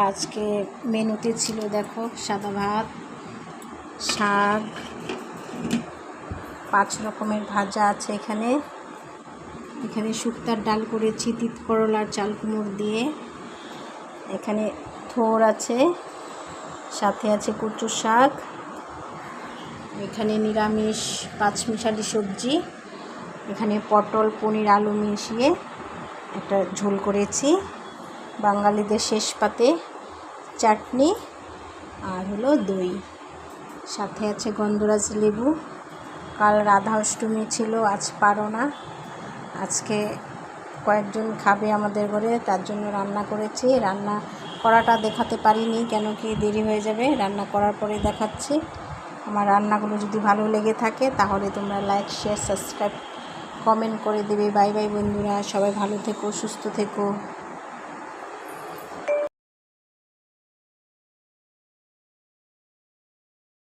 আজকে মেনুতে ছিল দেখো সাদা ভাত, শাক, 5 রকমের ভাজা আছে। এখানে শুক্তার ডাল করেছি তিত করলার চাল কুমড় দিয়ে। এখানে থোর আছে, সাথে আছে কচু শাক। এখানে নিরামিষ 5 মিশালি সবজি। এখানে পটল, পনির, আলু মিশিয়ে একটা ঝোল করেছি। বাঙালিদের শেষ পাতে চাটনি আর হলো দই, সাথে আছে গন্ধরাজ লেবু। কাল রাধা অষ্টমী ছিল, আজ পারো না। আজকে কয়েকজন খাবে আমাদের ঘরে, তার জন্য রান্না করেছি। রান্না করাটা দেখাতে পারিনি, কেন কি দেরি হয়ে যাবে, রান্না করার পরে দেখাচ্ছি। আমার রান্নাগুলো যদি ভালো লেগে থাকে তাহলে তোমরা লাইক, শেয়ার, সাবস্ক্রাইব, কমেন্ট করে দেবে। বাই বাই বন্ধুরা, সবাই ভালো থেকো, সুস্থ থেকো।